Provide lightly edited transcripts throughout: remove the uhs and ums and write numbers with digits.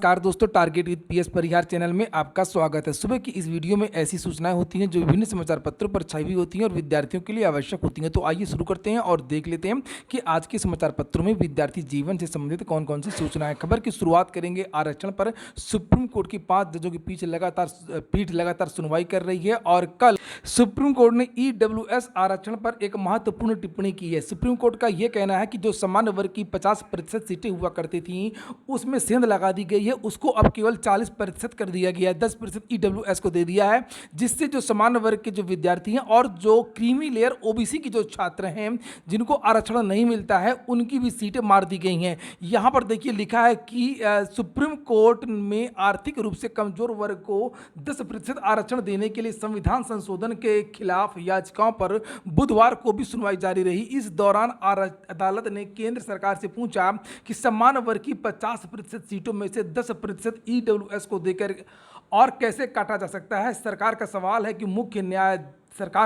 नमस्कार दोस्तों, target with PS Parihar channel में आपका स्वागत है। सुबह की इस वीडियो में ऐसी सूचनाएं होती हैं जो विभिन्न समाचार पत्रों पर छाई हुई होती हैं और विद्यार्थियों के लिए आवश्यक होती हैं। तो आइए शुरू करते हैं और देख लेते हैं कि आज के समाचार पत्रों में विद्यार्थी जीवन से संबंधित कौन कौन सी सूचनाएं। खबर की शुरुआत करेंगे आरक्षण पर। सुप्रीम कोर्ट की 5 जजों की पीठ लगातार सुनवाई कर रही है और कल सुप्रीम कोर्ट ने ईडब्ल्यूएस आरक्षण पर एक महत्वपूर्ण टिप्पणी की है। सुप्रीम कोर्ट का यह कहना है कि जो सामान्य वर्ग की 50% सीटें हुआ करती थी उसमें सेंध लगा दी गई है, उसको अब केवल 40% कर दिया गया है। 10% ईडब्ल्यूएस को दे दिया है, जिससे जो सामान्य वर्ग के जो विद्यार्थी हैं और जो क्रीमी लेयर ओबीसी की जो छात्र हैं जिनको आरक्षण नहीं मिलता है उनकी भी सीटें मार दी गई हैं। यहाँ पर देखिए लिखा है कि सुप्रीम कोर्ट में आर्थिक रूप से कमजोर वर्ग को 10% आरक्षण देने के लिए संविधान संशोधन के खिलाफ याचिकाओं पर बुधवार को भी सुनवाई जारी रही। इस दौरान अदालत ने केंद्र सरकार से पूछा कि सामान्य वर्ग की 50% सीटों में से 10% ईडब्ल्यूएस को देकर और कैसे काटा जा सकता है। सरकार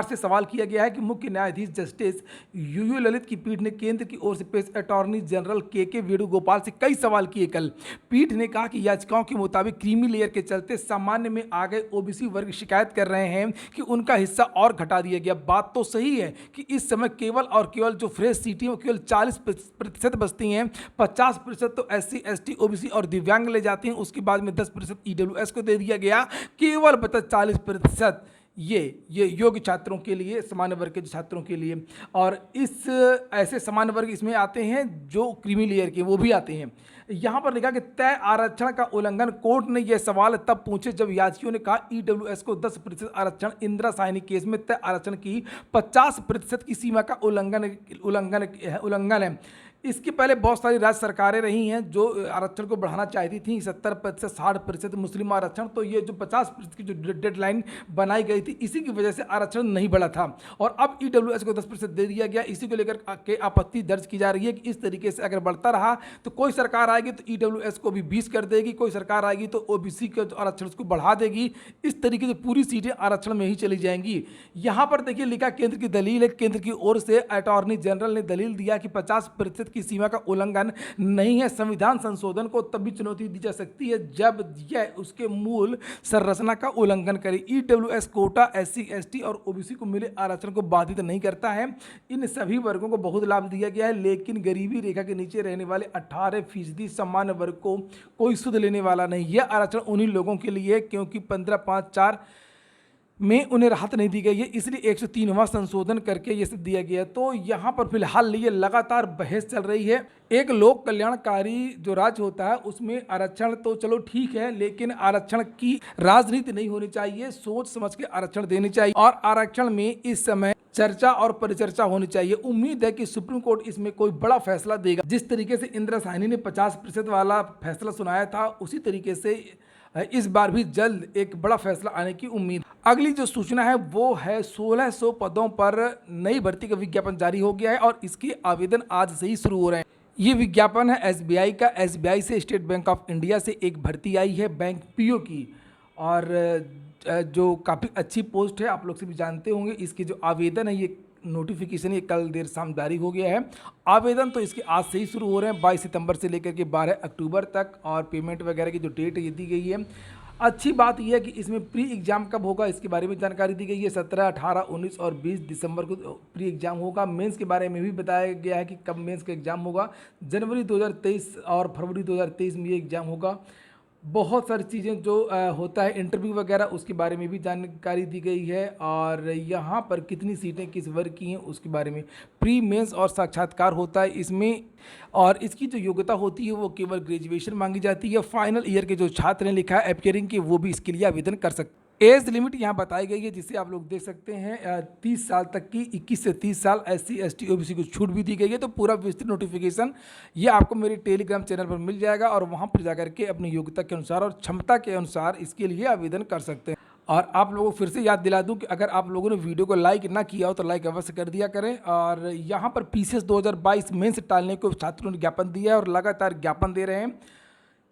से सवाल किया गया है कि मुख्य न्यायाधीश जस्टिस यूयू ललित की पीठ ने केंद्र की ओर से पेश अटॉर्नी जनरल के वेणुगोपाल से कई सवाल किए। कल पीठ ने कहा कि याचिकाओं के मुताबिक क्रीमी लेयर के चलते सामान्य में आ गए ओबीसी वर्ग शिकायत कर रहे हैं कि उनका हिस्सा और घटा दिया गया। बात तो सही है कि इस समय केवल जो फ्रेश सीटें वो केवल 40% बचती हैं। 50% तो SC ST OBC और दिव्यांग ले जाते हैं। उसके बाद में 10% ईडब्ल्यूएस को दे दिया गया। केवल बचा 40% ये योग्य छात्रों के लिए, सामान्य वर्ग के छात्रों के लिए। और ऐसे सामान्य वर्ग इसमें आते हैं जो क्रीमी लेयर के, वो भी आते हैं। यहाँ पर लिखा कि तय आरक्षण का उल्लंघन। कोर्ट ने यह सवाल तब पूछे जब याचियों ने कहा ईडब्ल्यूएस को 10% आरक्षण इंदिरा साहनी केस में तय आरक्षण की 50% की सीमा का उल्लंघन है। इसके पहले बहुत सारी राज्य सरकारें रही हैं जो आरक्षण को बढ़ाना चाहती थी, 70%, 60% मुस्लिम आरक्षण। तो ये जो 50% की जो डेडलाइन बनाई गई थी इसी की वजह से आरक्षण नहीं बढ़ा था और अब ईडब्ल्यूएस को 10% दे दिया गया। इसी को लेकर के आपत्ति दर्ज की जा रही है कि इस तरीके से अगर बढ़ता रहा तो कोई सरकार आएगी तो ईडब्ल्यूएस को भी 20 कर देगी, कोई सरकार आएगी तो ओबीसी के आरक्षण को बढ़ा देगी। इस तरीके से पूरी सीटें आरक्षण में ही चली जाएंगी। यहाँ पर देखिए लिखा केंद्र की दलील है। केंद्र की ओर से अटॉर्नी जनरल ने दलील दिया कि 50% की सीमा का उल्लंघन नहीं है। संविधान संशोधन को तब भी चुनौती दी जा सकती है जब यह उसके मूल संरचना का उल्लंघन करे। ईडब्ल्यूएस कोटा SC ST और ओबीसी को मिले आरक्षण को बाधित नहीं करता है। इन सभी वर्गों को बहुत लाभ दिया गया है, लेकिन गरीबी रेखा के नीचे रहने वाले 18% सामान्य वर्ग को कोई सुध लेने वाला नहीं। यह आरक्षण उन्हीं लोगों के लिए क्योंकि 15.5.4 में उन्हें राहत नहीं दी गई है, इसलिए 103वां संशोधन करके ये सब दिया गया। तो यहाँ पर फिलहाल ये लगातार बहस चल रही है। एक लोक कल्याणकारी जो राज्य होता है उसमें आरक्षण तो चलो ठीक है, लेकिन आरक्षण की राजनीति नहीं होनी चाहिए। सोच समझ के आरक्षण देनी चाहिए और आरक्षण में इस समय चर्चा और परिचर्चा होनी चाहिए। उम्मीद है कि सुप्रीम कोर्ट इसमें कोई बड़ा फैसला देगा। जिस तरीके से इंदिरा साहनी ने 50% वाला फैसला सुनाया था उसी तरीके से इस बार भी जल्द एक बड़ा फैसला आने की उम्मीद। अगली जो सूचना है वो है 1600 पदों पर नई भर्ती का विज्ञापन जारी हो गया है और इसके आवेदन आज से ही शुरू हो रहे हैं। ये विज्ञापन है SBI का। SBI से स्टेट बैंक ऑफ इंडिया से एक भर्ती आई है बैंक PO की और जो काफ़ी अच्छी पोस्ट है, आप लोग से भी जानते होंगे। इसके जो आवेदन है ये नोटिफिकेशन ये कल देर शाम जारी हो गया है। आवेदन तो इसके आज से ही शुरू हो रहे हैं, 22 सितंबर से लेकर के 12 अक्टूबर तक। और पेमेंट वगैरह की जो डेट ये दी गई है। अच्छी बात यह है कि इसमें प्री एग्ज़ाम कब होगा इसके बारे में जानकारी दी गई है। 17, 18, 19 और 20 दिसंबर को प्री एग्ज़ाम होगा। मेंस के बारे में भी बताया गया है कि कब मेंस का एग्ज़ाम होगा। जनवरी 2023 और फरवरी 2023 में ये एग्ज़ाम होगा। बहुत सारी चीज़ें जो होता है इंटरव्यू वगैरह उसके बारे में भी जानकारी दी गई है और यहाँ पर कितनी सीटें किस वर्ग की हैं उसके बारे में। प्री मेंस और साक्षात्कार होता है इसमें और इसकी जो योग्यता होती है वो केवल ग्रेजुएशन मांगी जाती है। फाइनल ईयर के जो छात्र हैं लिखा है अपीयरिंग के वो भी इसके लिए आवेदन कर सकते हैं। एज लिमिट यहाँ बताई गई है जिसे आप लोग देख सकते हैं 30 साल तक की। 21 से 30 साल SC ST OBC को छूट भी दी गई है। तो पूरा विस्तृत नोटिफिकेशन ये आपको मेरे टेलीग्राम चैनल पर मिल जाएगा और वहाँ पर जाकर के अपनी योग्यता के अनुसार और क्षमता के अनुसार इसके लिए आवेदन कर सकते हैं। और आप लोगों को फिर से याद दिला दूं कि अगर आप लोगों ने वीडियो को लाइक ना किया हो तो लाइक अवश्य कर दिया करें। और यहाँ पर PCS 2022 मेंस टालने को छात्रों ने ज्ञापन दिया है और लगातार ज्ञापन दे रहे हैं।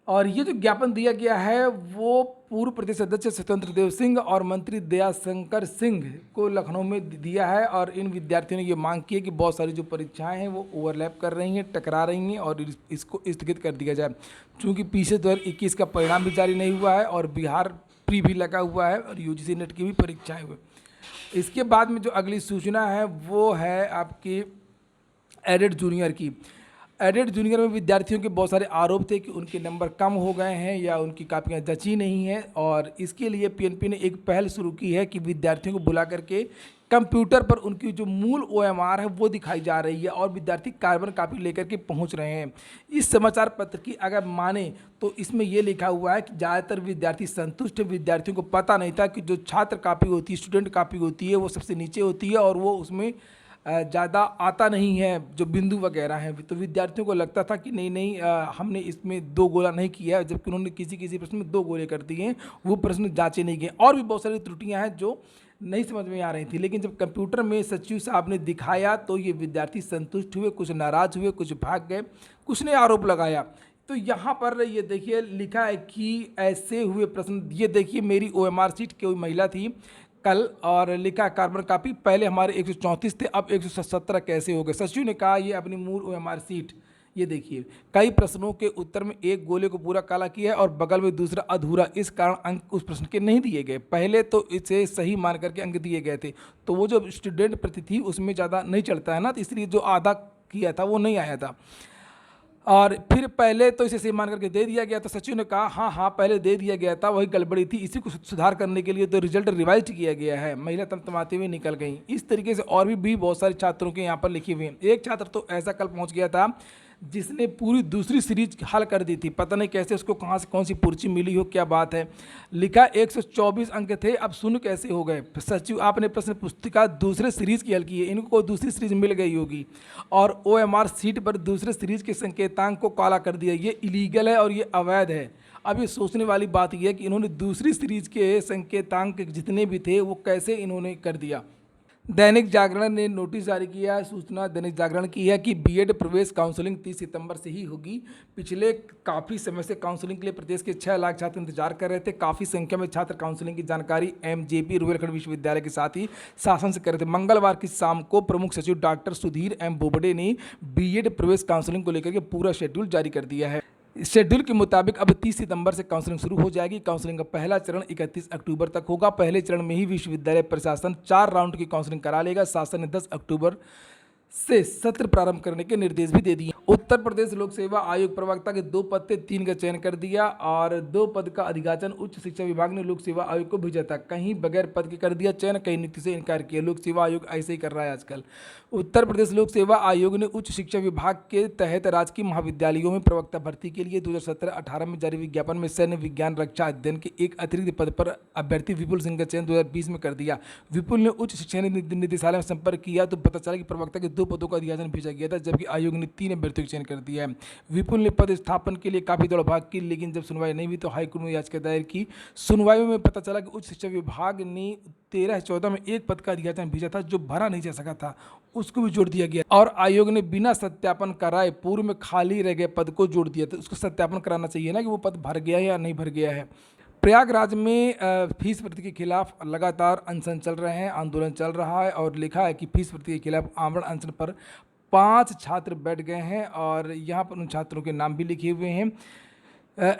और ये जो ज्ञापन दिया गया है वो पूर्व प्रदेश अध्यक्ष स्वतंत्र देव सिंह और मंत्री दयाशंकर सिंह को लखनऊ में दिया है। और इन विद्यार्थियों ने ये मांग की है कि बहुत सारी जो परीक्षाएं हैं वो ओवरलैप कर रही हैं, टकरा रही हैं और इसको स्थगित कर दिया जाए। चूँकि पीछे 2021 का परिणाम भी जारी नहीं हुआ है और बिहार प्री भी लगा हुआ है और यूजीसी नेट की भी परीक्षाएँ हुई। इसके बाद में जो अगली सूचना है वो है आपकी एडेड जूनियर की। एडेड जूनियर में विद्यार्थियों के बहुत सारे आरोप थे कि उनके नंबर कम हो गए हैं या उनकी कापियाँ जची नहीं हैं और इसके लिए पीएनपी ने एक पहल शुरू की है कि विद्यार्थियों को बुला करके कंप्यूटर पर उनकी जो मूल ओएमआर है वो दिखाई जा रही है और विद्यार्थी कार्बन कापी लेकर के पहुंच रहे हैं। इस समाचार पत्र की अगर माने तो इसमें ये लिखा हुआ है कि ज़्यादातर विद्यार्थी संतुष्ट है। विद्यार्थियों को पता नहीं था कि जो छात्र कापी होती है, स्टूडेंट कापी होती है, वो सबसे नीचे होती है और वो उसमें ज़्यादा आता नहीं है जो बिंदु वगैरह हैं। तो विद्यार्थियों को लगता था कि नहीं हमने इसमें 2 गोला नहीं किया है, जबकि उन्होंने किसी प्रश्न में 2 गोले कर दिए हैं, वो प्रश्न जांचे नहीं गए। और भी बहुत सारी त्रुटियां हैं जो नहीं समझ में आ रही थी। लेकिन जब कंप्यूटर में सचिव साहब ने दिखाया तो ये विद्यार्थी संतुष्ट हुए, कुछ नाराज हुए, कुछ भाग गए, कुछ ने आरोप लगाया। तो यहाँ पर ये देखिए लिखा है कि ऐसे हुए प्रश्न। ये देखिए मेरी ओएमआर सीट कोई महिला थी कल और लिखा कार्बन कापी पहले हमारे 134 थे, अब 117 कैसे हो गए। सचिव ने कहा ये अपनी मूल ओएमआर सीट। ये देखिए कई प्रश्नों के उत्तर में एक गोले को पूरा काला किया है और बगल में दूसरा अधूरा, इस कारण अंक उस प्रश्न के नहीं दिए गए। पहले तो इसे सही मान करके अंक दिए गए थे, तो वो जो स्टूडेंट प्रति थी उसमें ज़्यादा नहीं चढ़ता है ना, तो इसलिए जो आधा किया था वो नहीं आया था। और फिर पहले तो इसे सही मान करके दे दिया गया। तो सचिव ने कहा हाँ पहले दे दिया गया था, वही गड़बड़ी थी, इसी को सुधार करने के लिए तो रिजल्ट रिवाइज किया गया है। महिला तमतमाती हुई निकल गई। इस तरीके से और भी बहुत सारे छात्रों के यहाँ पर लिखी हुई हैं। एक छात्र तो ऐसा कल पहुँच गया था जिसने पूरी दूसरी सीरीज हल कर दी थी, पता नहीं कैसे उसको कहाँ से कौन सी पर्ची मिली हो, क्या बात है। लिखा 124 अंक थे, अब शून्य कैसे हो गए। सचिव आपने प्रश्न पुस्तिका दूसरे सीरीज की हल की है, इनको दूसरी सीरीज मिल गई होगी और ओएमआर सीट पर दूसरे सीरीज के संकेतांक को काला कर दिया। ये इलीगल है और ये अवैध है। अब ये सोचने वाली बात यह है कि इन्होंने दूसरी सीरीज के संकेतांक जितने भी थे वो कैसे इन्होंने कर दिया। दैनिक जागरण ने नोटिस जारी किया है। सूचना दैनिक जागरण की है कि बीएड प्रवेश काउंसलिंग 30 सितंबर से ही होगी। पिछले काफ़ी समय से काउंसलिंग के लिए प्रदेश के 6 लाख छात्र इंतजार कर रहे थे। काफ़ी संख्या में छात्र काउंसलिंग की जानकारी एमजेपी रुहेलखंड विश्वविद्यालय के साथ ही शासन से कर रहे थे। मंगलवार की शाम को प्रमुख सचिव डॉक्टर सुधीर एम बोबडे ने बीएड प्रवेश काउंसलिंग को लेकर के पूरा शेड्यूल जारी कर दिया है। शेड्यूल के मुताबिक अब 30 सितंबर से काउंसलिंग शुरू हो जाएगी। काउंसलिंग का पहला चरण 31 अक्टूबर तक होगा। पहले चरण में ही विश्वविद्यालय प्रशासन 4 राउंड की काउंसलिंग करा लेगा। शासन ने 10 अक्टूबर से सत्र प्रारंभ करने के निर्देश भी दे दिए। उत्तर प्रदेश लोक सेवा आयोग प्रवक्ता के 2 पद थे, 3 का चयन कर दिया और 2 पद का अधिकाचन उच्च शिक्षा विभाग ने लोक सेवा आयोग को भेजा था। कहीं बगैर पद के कर दिया चयन, कहीं नियुक्ति से इनकार किया। लोक सेवा आयोग ऐसे ही कर रहा है आजकल। उत्तर प्रदेश लोक सेवा आयोग ने उच्च शिक्षा विभाग के तहत राजकीय महाविद्यालयों में प्रवक्ता भर्ती के लिए 2017-18 में जारी विज्ञापन में सैन्य विज्ञान रक्षा अध्ययन के एक अतिरिक्त पद पर अभ्यर्थी विपुल सिंह का चयन 2020 में कर दिया। विपुल ने उच्च शिक्षा निदेशालय में संपर्क किया तो पता चला कि प्रवक्ता के 2 पदों का अधिकाचन भेजा गया था, जबकि आयोग ने 3 अभ्यर्थियों का चयन कर दिया है। विपुल ने पद स्थापन के लिए काफी दौड़ भाग की, लेकिन जब सुनवाई नहीं हुई तो हाईकोर्ट में याचिका दायर की। सुनवाई में पता चला कि उच्च शिक्षा विभाग ने 13-14 में एक पद का अधिकाचन भेजा था जो भरा नहीं जा सका था, उसको भी जोड़ दिया गया और आयोग ने बिना सत्यापन कराए पूर्व में खाली रह गए पद को जोड़ दिया। तो उसको सत्यापन कराना चाहिए ना कि वो पद भर गया है या नहीं भर गया है। प्रयागराज में फीस वृद्धि के खिलाफ लगातार अनशन चल रहे हैं, आंदोलन चल रहा है और लिखा है कि फीस वृद्धि के खिलाफ आमरण अनशन पर 5 छात्र बैठ गए हैं और यहाँ पर उन छात्रों के नाम भी लिखे हुए हैं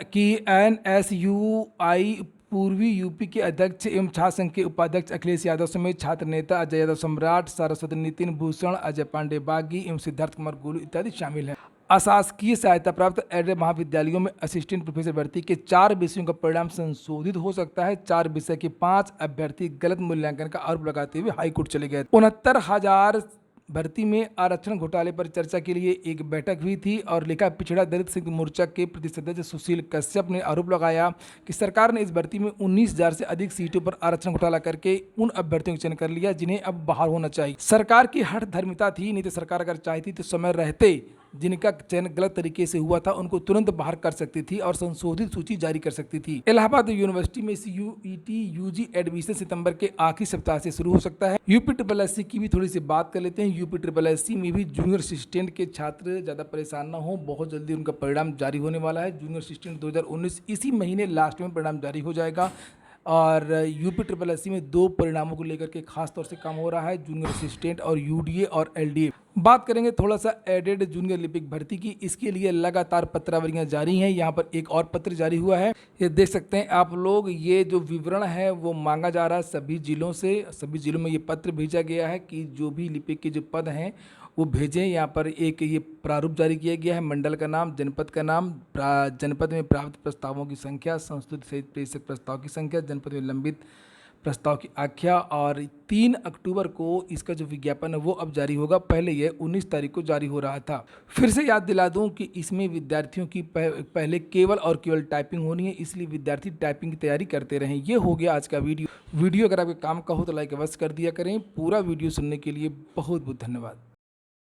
कि NSUI पूर्वी यूपी के अध्यक्ष एवं छात्र संघ के उपाध्यक्ष अखिलेश यादव समेत छात्र नेता अजय यादव सम्राट, सारस्वती नितिन भूषण, अजय पांडे बागी एवं सिद्धार्थ कुमार गोलू इत्यादि शामिल हैं। अशासकीय सहायता प्राप्त एडेड महाविद्यालयों में असिस्टेंट प्रोफेसर भर्ती के 4 विषयों का परिणाम संशोधित हो सकता है। 4 विषय के 5 अभ्यर्थी गलत मूल्यांकन का आरोप लगाते हुए हाईकोर्ट चले गए। 69,000 भर्ती में आरक्षण घोटाले पर चर्चा के लिए एक बैठक हुई थी और लिखा पिछड़ा दलित संघ मोर्चा के प्रदेश सदस्य सुशील कश्यप ने आरोप लगाया कि सरकार ने इस भर्ती में 19,000 से अधिक सीटों पर आरक्षण घोटाला करके उन अभ्यर्थियों का चयन कर लिया जिन्हें अब बाहर होना चाहिए। सरकार की हठ धर्मिता थी, नहीं तो सरकार अगर चाहती तो समय रहते जिनका चयन गलत तरीके से हुआ था उनको तुरंत बाहर कर सकती थी और संशोधित सूची जारी कर सकती थी। इलाहाबाद यूनिवर्सिटी में सीयूईटी यूजी एडमिशन सितंबर के आखिरी सप्ताह से शुरू हो सकता है। यूपी की भी थोड़ी सी बात कर लेते हैं। यूपी में भी जूनियर असिस्टेंट के छात्र ज़्यादा परेशान ना हो, बहुत जल्दी उनका परिणाम जारी होने वाला है। जूनियर असिस्टेंट 2019 इसी महीने लास्ट में परिणाम जारी हो जाएगा और यूपी में 2 परिणामों को लेकर के खास तौर से काम हो रहा है, जूनियर असिस्टेंट और यूडीए और एलडीए। बात करेंगे थोड़ा सा एडेड जूनियर लिपिक भर्ती की। इसके लिए लगातार पत्रावलियां जारी हैं। यहाँ पर एक और पत्र जारी हुआ है, ये देख सकते हैं आप लोग। ये जो विवरण है वो मांगा जा रहा है सभी जिलों से। सभी जिलों में ये पत्र भेजा गया है कि जो भी लिपिक के जो पद हैं वो भेजें। यहाँ पर एक ये प्रारूप जारी किया गया है, मंडल का नाम, जनपद का नाम, जनपद में प्राप्त प्रस्तावों की संख्या, संस्तुत सहित प्रेषित प्रस्ताव की संख्या, जनपद में लंबित प्रस्ताव की आख्या। और 3 अक्टूबर को इसका जो विज्ञापन है वो अब जारी होगा। पहले यह 19 तारीख को जारी हो रहा था। फिर से याद दिला दूं कि इसमें विद्यार्थियों की पहले केवल टाइपिंग होनी है, इसलिए विद्यार्थी टाइपिंग की तैयारी करते रहें। ये हो गया आज का वीडियो। अगर आपके काम का हो तो लाइक अवश्य कर दिया करें। पूरा वीडियो सुनने के लिए बहुत बहुत धन्यवाद।